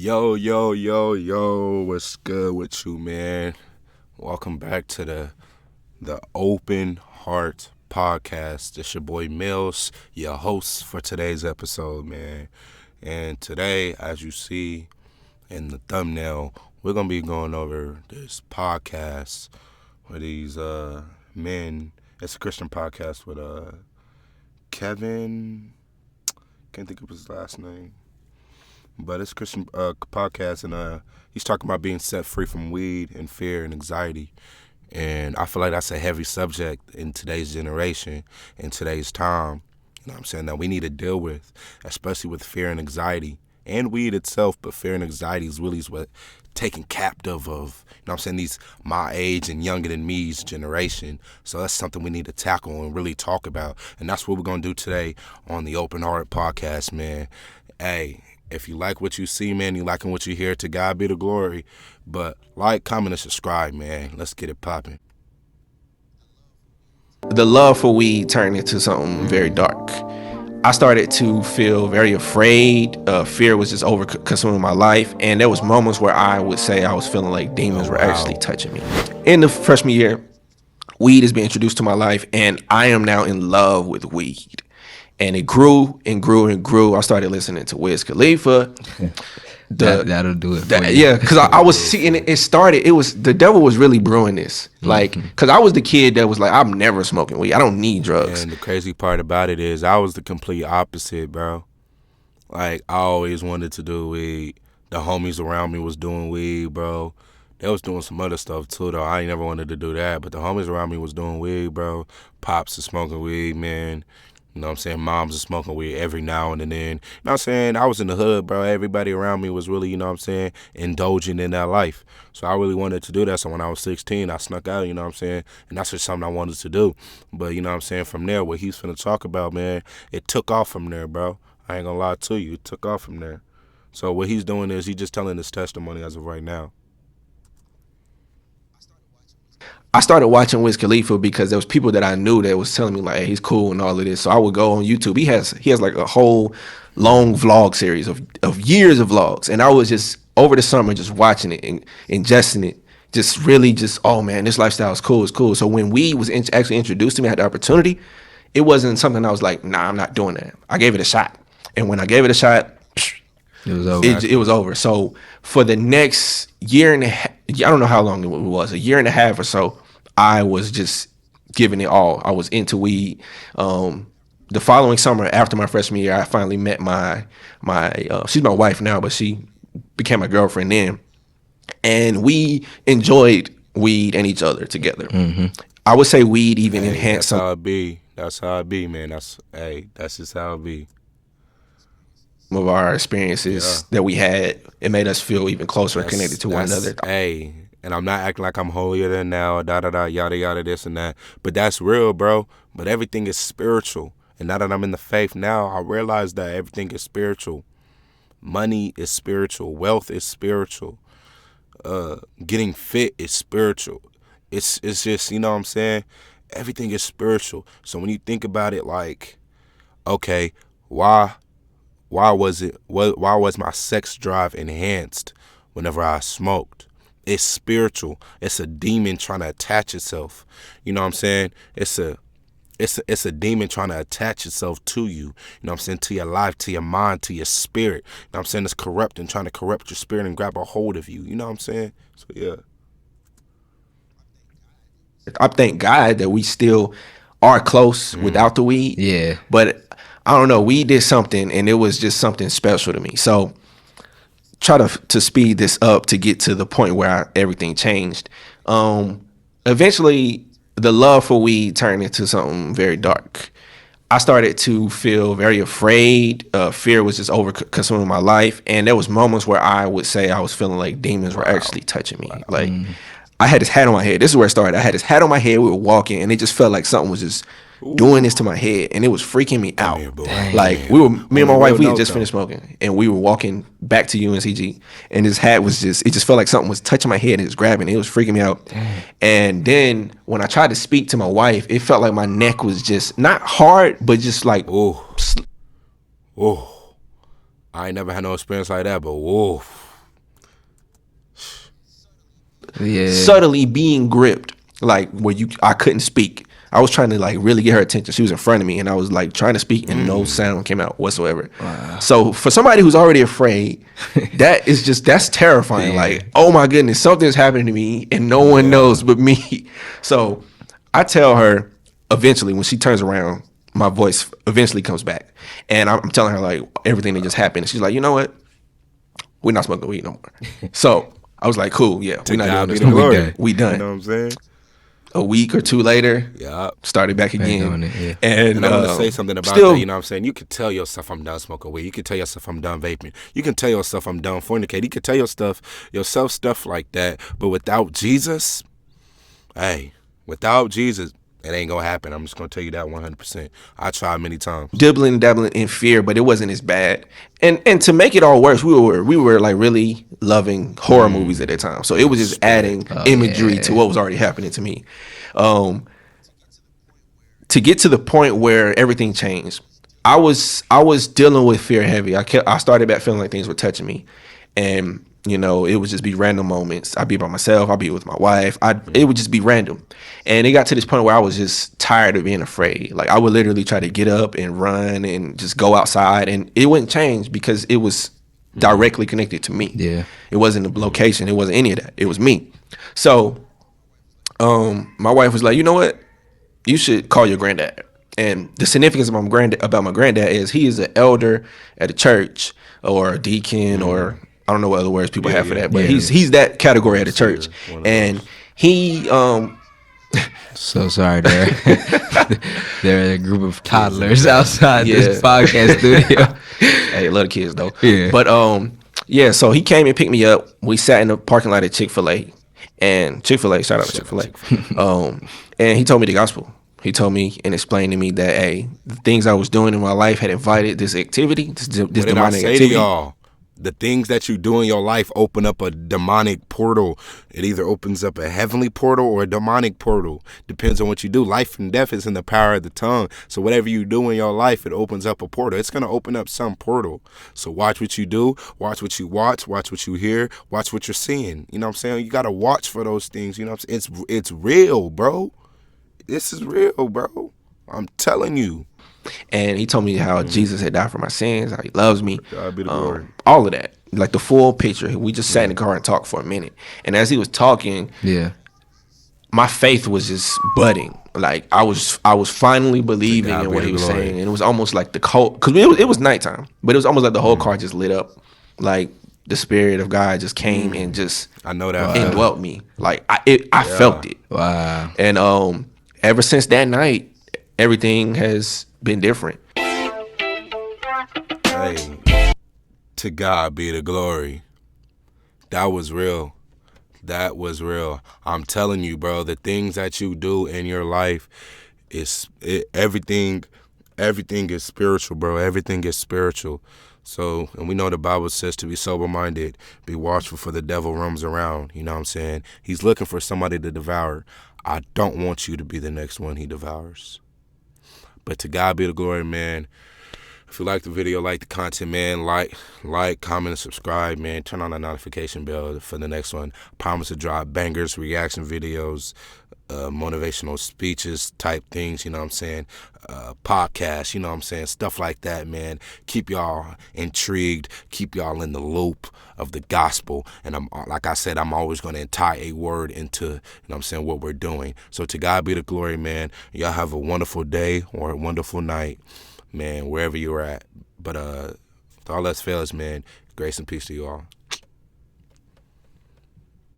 Yo, yo, yo, yo, what's good with you, man? Welcome back to the Open Heart Podcast. It's your boy Mills, your host for today's episode, man. And today, as you see in the thumbnail, we're going to be going over this podcast with these men. It's a Christian podcast with Kevin, can't think of his last name. But it's a Christian podcast, and he's talking about being set free from weed and fear and anxiety. And I feel like that's a heavy subject in today's generation, in today's time. You know what I'm saying? That we need to deal with, especially with fear and anxiety. And weed itself, but fear and anxiety is really what taking captive of, you know what I'm saying, these my age and younger than me's generation. So that's something we need to tackle and really talk about. And that's what we're going to do today on the Open Heart Podcast, man. Hey, if you like what you see, man, you liking what you hear, to God be the glory. But like, comment, and subscribe, man. Let's get it popping. The love for weed turned into something very dark. I started to feel very afraid. Fear was just over consuming my life. And there was moments where I would say I was feeling like demons were actually touching me. In the freshman year, weed is being introduced to my life, and I am now in love with weed. And it grew and grew and grew. I started listening to Wiz Khalifa. That'll do it for you. Yeah, because I was seeing it. It started. It was the devil was really brewing this. Like, because I was the kid that was like, I'm never smoking weed. I don't need drugs. And the crazy part about it is I was the complete opposite, bro. Like, I always wanted to do weed. The homies around me was doing weed, bro. They was doing some other stuff too, though. I ain't never wanted to do that. But the homies around me was doing weed, bro. Pops is smoking weed, man. You know what I'm saying? Moms are smoking weed every now and then. You know what I'm saying? I was in the hood, bro. Everybody around me was really, you know what I'm saying, indulging in that life. So I really wanted to do that. So when I was 16, I snuck out, you know what I'm saying? And that's just something I wanted to do. But, you know what I'm saying, from there, what he's finna talk about, man, it took off from there, bro. I ain't gonna lie to you. It took off from there. So what he's doing is he's just telling his testimony as of right now. I started watching Wiz Khalifa because there was people that I knew that was telling me like, hey, he's cool and all of this. So I would go on YouTube. He has like a whole long vlog series of years of vlogs. And I was just over the summer just watching it and ingesting it. Just really just, oh man, this lifestyle is cool. It's cool. So when weed was actually introduced to me, I had the opportunity. It wasn't something I was like, nah, I'm not doing that. I gave it a shot. And when I gave it a shot, It was over. It was over. So for the next year and a half, I don't know how long it was, a year and a half or so, I was just giving it all. I was into weed. The following summer, after my freshman year, I finally met my she's my wife now, but she became my girlfriend then. And we enjoyed weed and each other together. Mm-hmm. I would say weed even enhanced That's how it be. That's how it be, man. That's just how it be. some of our experiences that we had. It made us feel even closer and connected to one another. Hey, and I'm not acting like I'm holier than thou, yada, yada, this and that. But that's real, bro. But everything is spiritual. And now that I'm in the faith now, I realize that everything is spiritual. Money is spiritual. Wealth is spiritual. Getting fit is spiritual. It's just, you know what I'm saying? Everything is spiritual. So when you think about it, like, okay, why was my sex drive enhanced whenever I smoked? It's spiritual. It's a demon trying to attach itself. You know what I'm saying? It's a demon trying to attach itself to you. You know what I'm saying? To your life, to your mind, to your spirit. You know what I'm saying? It's corrupt and trying to corrupt your spirit and grab a hold of you. You know what I'm saying? So yeah. I thank God that we still are close without the weed. Yeah. But I don't know, we did something and it was just something special to me. So try to speed this up to get to the point where everything changed. Eventually, the love for weed turned into something very dark. I started to feel very afraid. Fear was just over consuming my life. And there was moments where I would say I was feeling like demons were actually touching me. Like, I had this hat on my head. This is where it started. I had this hat on my head. We were walking, and it just felt like something was just doing this to my head, and it was freaking me out. Like, me and my wife, we had just finished smoking, and we were walking back to UNCG, and this hat was it just felt like something was touching my head and it was grabbing. It was freaking me out. And then when I tried to speak to my wife, it felt like my neck was just not hard, but just like, I ain't never had no experience like that, but whoa. subtly being gripped, like where I couldn't speak. I was trying to like really get her attention. She was in front of me, and I was like trying to speak, and no sound came out whatsoever. Wow. So for somebody who's already afraid, that's terrifying. Like, oh my goodness, something's happening to me, and no one knows but me. So I tell her eventually when she turns around, my voice eventually comes back, and I'm telling her like everything that just happened. And she's like, you know what? We're not smoking weed no more. So I was like, cool, yeah, we're not doing this no more. We done. You know what I'm saying? A week or two later, started back again. And I'm going to say something about that, you know what I'm saying? You can tell yourself I'm done smoking weed. You can tell yourself I'm done vaping. You can tell yourself I'm done fornicating. You can tell yourself stuff like that. But without Jesus, without Jesus, it ain't going to happen. I'm just going to tell you that 100%. I tried many times. Dabbling in fear, but it wasn't as bad. And to make it all worse, we were like really loving horror movies at that time. So it was just adding imagery to what was already happening to me. To get to the point where everything changed, I was dealing with fear heavy. I started back feeling like things were touching me, and you know, it would just be random moments. I'd be by myself. I'd be with my wife. It would just be random. And it got to this point where I was just tired of being afraid. Like I would literally try to get up and run and just go outside, and it wouldn't change because it was directly connected to me. Yeah, it wasn't the location. It wasn't any of that. It was me. So, my wife was like, you know what? You should call your granddad. And the significance of my granddad is he is an elder at a church or a deacon or I don't know what other words people have for that, but he's that category at a church. And he so sorry, there are a group of toddlers outside this podcast studio. Hey, love the kids though. Yeah. But so he came and picked me up. We sat in the parking lot at Chick-fil-A. And Chick-fil-A, shout out to Chick-fil-A. And he told me the gospel. He told me and explained to me that, hey, the things I was doing in my life had invited this activity, this demonic activity. To y'all? The things that you do in your life open up a demonic portal. It either opens up a heavenly portal or a demonic portal. Depends on what you do. Life and death is in the power of the tongue. So whatever you do in your life, it opens up a portal. It's going to open up some portal. So watch what you do. Watch what you watch what you hear. Watch what you're seeing. You know what I'm saying? You got to watch for those things. You know what I'm saying? It's real, bro. This is real, bro. I'm telling you. And he told me how Jesus had died for my sins, how he loves me. God be the glory. All of that. Like the full picture. We just sat in the car and talked for a minute. And as he was talking, my faith was just budding. Like I was finally believing in what he was saying. And it was almost like the whole, because it was nighttime, but it was almost like the whole car just lit up. Like the Spirit of God just came and just indwelt me. Like I felt it. Wow. And ever since that night, everything has been different. Hey, to God be the glory. That was real. That was real. I'm telling you, bro, the things that you do in your life everything is spiritual, bro. Everything is spiritual. So, and we know the Bible says to be sober-minded, be watchful, for the devil roams around. You know what I'm saying? He's looking for somebody to devour. I don't want you to be the next one he devours. But to God be the glory, man. If you like the video, like the content, man, like, comment, and subscribe, man. Turn on that notification bell for the next one. Promise to drop bangers, reaction videos, motivational speeches type things, you know what I'm saying? Podcasts, you know what I'm saying? Stuff like that, man. Keep y'all intrigued. Keep y'all in the loop of the gospel. And like I said, I'm always going to tie a word into, you know what I'm saying, what we're doing. So to God be the glory, man. Y'all have a wonderful day or a wonderful night, man, wherever you're at. But if all else fails, man, grace and peace to you all.